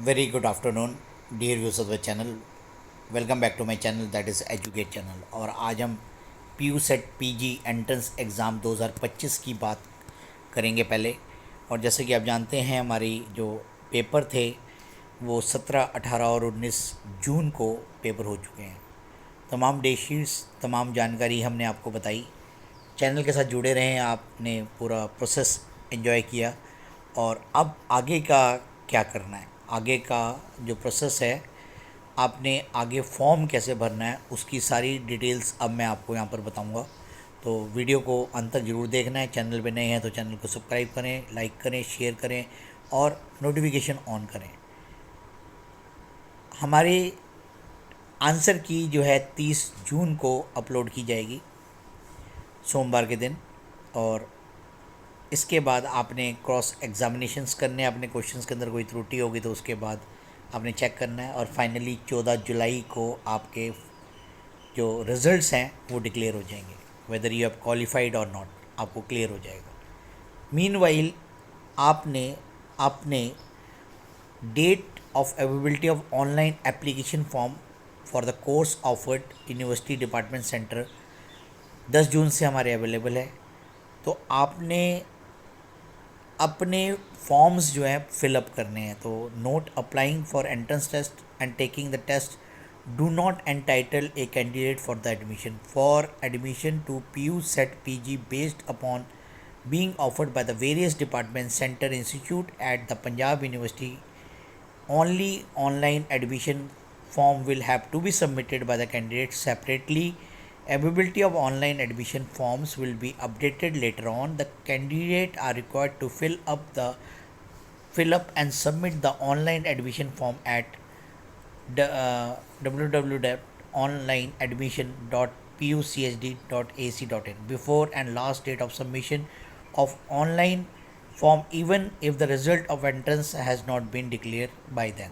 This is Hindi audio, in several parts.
Very good afternoon, dear viewers of the channel. Welcome back to my channel that is educate channel. और आज हम PU CET PG entrance exam 2025 की बात करेंगे पहले। और जैसे कि आप जानते हैं हमारी जो पेपर थे वो 17, 18 और 19 जून को पेपर हो चुके हैं। तमाम डेट शीट्स, तमाम जानकारी हमने आपको बताई। चैनल के साथ जुड़े रहें, आपने पूरा प्रोसेस एंजॉय किया। और अब आगे का क्या करना है, आगे का जो प्रोसेस है, आपने आगे फॉर्म कैसे भरना है, उसकी सारी डिटेल्स अब मैं आपको यहाँ पर बताऊँगा। तो वीडियो को अंत तक ज़रूर देखना है। चैनल पे नए हैं तो चैनल को सब्सक्राइब करें, लाइक करें, शेयर करें और नोटिफिकेशन ऑन करें। हमारे आंसर की जो है 30 जून को अपलोड की जाएगी, सोमवार के दिन। और इसके बाद आपने क्रॉस एग्जामिनेशंस करने हैं। अपने क्वेश्चंस के अंदर कोई त्रुटि होगी तो उसके बाद आपने चेक करना है। और फाइनली 14 जुलाई को आपके जो रिज़ल्ट्स हैं वो डिक्लेयर हो जाएंगे। वेदर यू हैव क्वालिफाइड और नॉट, आपको क्लियर हो जाएगा। मीनवाइल आपने अपने date of availability of online application form for the course offered university department centre 10 जून से हमारे अवेलेबल है। तो आपने अपने फॉर्म्स जो है फिलअप करने हैं। तो note applying for entrance test and taking the test do not entitle a candidate for admission to PU CET PG based upon being offered by the various departments center institute at the Punjab University. Only online admission form will have to be submitted by the candidate separately. Availability of online admission forms will be updated later on. The candidate are required to fill up and submit the online admission form at www.onlineadmission.puchd.ac.in before and last date of submission of online form, even if the result of entrance has not been declared by then.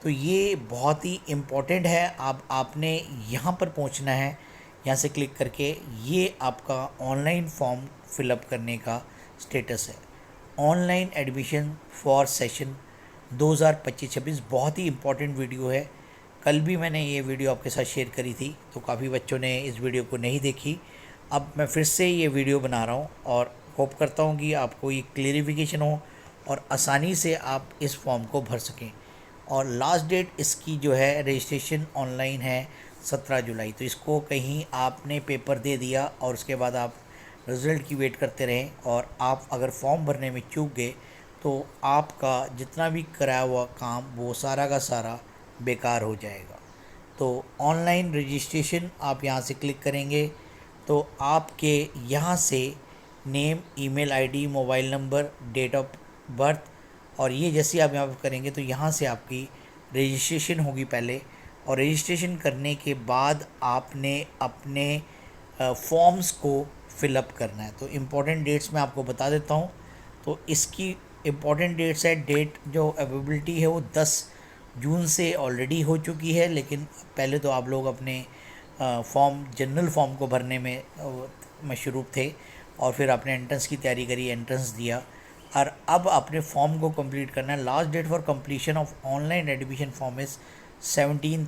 तो ये बहुत ही इम्पोर्टेंट है। आपने यहाँ पर पहुँचना है, यहाँ से क्लिक करके ये आपका ऑनलाइन फॉर्म फिलअप करने का स्टेटस है। ऑनलाइन एडमिशन फॉर सेशन 2025-26 बहुत ही इम्पोर्टेंट वीडियो है। कल भी मैंने ये वीडियो आपके साथ शेयर करी थी तो काफ़ी बच्चों ने इस वीडियो को नहीं देखी। अब मैं फिर से ये वीडियो बना रहा हूँ और होप करता हूँ कि आपको ये क्लियरिफिकेशन हो और आसानी से आप इस फॉर्म को भर सकें। और लास्ट डेट इसकी जो है रजिस्ट्रेशन ऑनलाइन है 17 जुलाई। तो इसको कहीं आपने पेपर दे दिया और उसके बाद आप रिज़ल्ट की वेट करते रहें और आप अगर फॉर्म भरने में चूक गए तो आपका जितना भी कराया हुआ काम वो सारा का सारा बेकार हो जाएगा। तो ऑनलाइन रजिस्ट्रेशन आप यहाँ से क्लिक करेंगे तो आपके यहाँ से name, email ID, mobile number, date of birth और ये जैसे आप यहाँ पर करेंगे तो यहाँ से आपकी रजिस्ट्रेशन होगी पहले। और रजिस्ट्रेशन करने के बाद आपने अपने फॉर्म्स को फिलअप करना है। तो इम्पोर्टेंट डेट्स मैं आपको बता देता हूँ। तो इसकी इम्पोर्टेंट डेट्स है, डेट जो अवेलेबिलिटी है वो 10 जून से ऑलरेडी हो चुकी है, लेकिन पहले तो आप लोग अपने फॉर्म, जनरल फॉर्म को भरने में मशरूफ़ थे और फिर आपने एंट्रेंस की तैयारी करी, एंट्रेंस दिया और अब अपने फॉर्म को कंप्लीट करना है। Last date for completion of online admission form is 17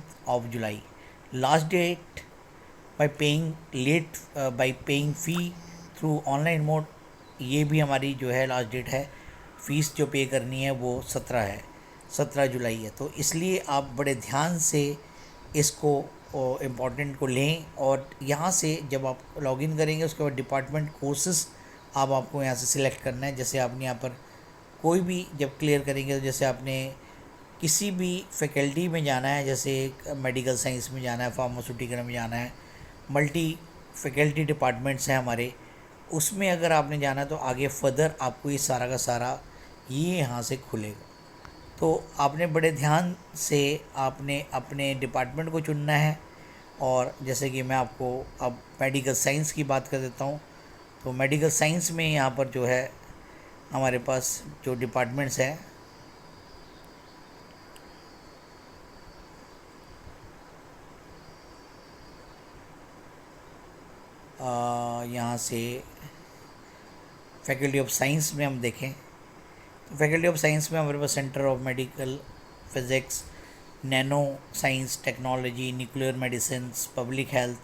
July. Last date by paying fee through online mode, ये भी हमारी जो है लास्ट डेट है। फ़ीस जो पे करनी है वो 17 जुलाई है। तो इसलिए आप बड़े ध्यान से इसको इम्पोर्टेंट को लें। और यहाँ से जब आप लॉगिन करेंगे उसके बाद डिपार्टमेंट कोर्सेज़ आपको यहाँ से सिलेक्ट करना है। जैसे आपने यहाँ पर कोई भी जब क्लियर करेंगे तो जैसे आपने किसी भी फैकल्टी में जाना है, जैसे मेडिकल साइंस में जाना है, फार्मास्यूटिकल में जाना है, मल्टी फैकल्टी डिपार्टमेंट्स हैं हमारे, उसमें अगर आपने जाना है तो आगे फर्दर आपको ये सारा का सारा ये यहाँ से खुलेगा। तो आपने बड़े ध्यान से आपने अपने डिपार्टमेंट को चुनना है। और जैसे कि मैं आपको अब मेडिकल साइंस की बात कर देता हूँ। तो मेडिकल साइंस में यहाँ पर जो है हमारे पास जो डिपार्टमेंट्स हैं, यहाँ से फैकल्टी ऑफ साइंस में हम देखें तो फैकल्टी ऑफ साइंस में हमारे पास centre of medical physics, nano science technology, nuclear medicine, public health,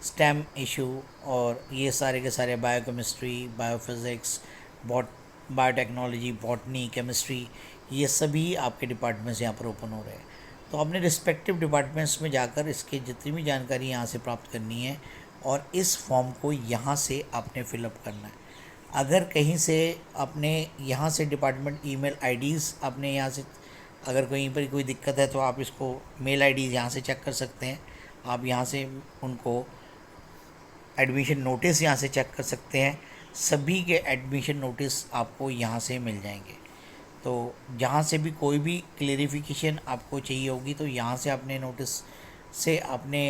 stem issue, और ये सारे के सारे biochemistry, biophysics, biotechnology, botany, chemistry, ये सभी आपके डिपार्टमेंट्स यहाँ पर ओपन हो रहे हैं। तो अपने रिस्पेक्टिव डिपार्टमेंट्स में जाकर इसकी जितनी भी जानकारी यहाँ से प्राप्त करनी है और इस फॉर्म को यहाँ से आपने फिलअप करना है। अगर कहीं से आपने यहाँ से डिपार्टमेंट ईमेल आईडीज़ आपने यहाँ से, अगर कहीं पर कोई दिक्कत है तो आप इसको मेल आईडीज़ यहाँ से चेक कर सकते हैं। आप यहाँ से उनको एडमिशन नोटिस यहाँ से चेक कर सकते हैं। सभी के एडमिशन नोटिस आपको यहाँ से मिल जाएंगे। तो जहाँ से भी कोई भी क्लेरिफिकेशन आपको चाहिए होगी तो यहाँ से आपने नोटिस से आपने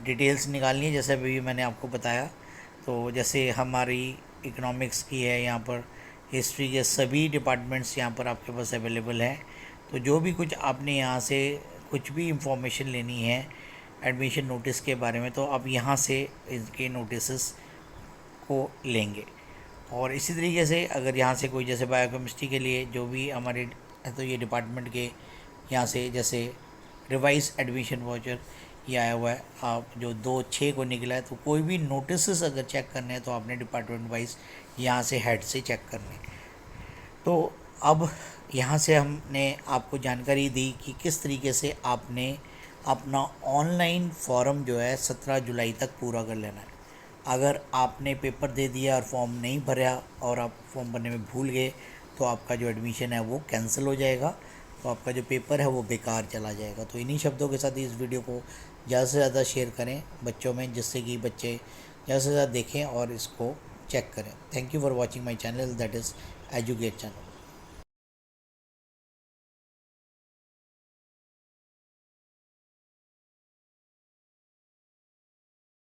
डिटेल्स निकालनी है। जैसे अभी मैंने आपको बताया, तो जैसे हमारी इकोनॉमिक्स की है, यहाँ पर हिस्ट्री के सभी डिपार्टमेंट्स यहाँ पर आपके पास अवेलेबल हैं। तो जो भी कुछ आपने यहाँ से कुछ भी इंफॉर्मेशन लेनी है एडमिशन नोटिस के बारे में, तो आप यहाँ से इनके नोटिस को लेंगे। और इसी तरीके से अगर यहाँ से कोई जैसे बायोकेमिस्ट्री के लिए जो भी हमारे, तो ये डिपार्टमेंट के यहाँ से जैसे रिवाइज एडमिशन वाउचर ये आया हुआ है, आप जो 2/6 को निकला है, तो कोई भी नोटिस अगर चेक करने हैं तो आपने डिपार्टमेंट वाइज यहाँ से हेड से चेक करने। तो अब यहाँ से हमने आपको जानकारी दी कि किस तरीके से आपने अपना ऑनलाइन फॉर्म जो है 17 जुलाई तक पूरा कर लेना है। अगर आपने पेपर दे दिया और फॉर्म नहीं भरा और आप फॉर्म भरने में भूल गए तो आपका जो एडमिशन है वो कैंसिल हो जाएगा, तो आपका जो पेपर है वो बेकार चला जाएगा। तो इन्हीं शब्दों के साथ इस वीडियो को ज़्यादा से ज़्यादा शेयर करें बच्चों में, जिससे कि बच्चे ज़्यादा से ज़्यादा देखें और इसको चेक करें। Thank you for watching my channel, that is educate channel.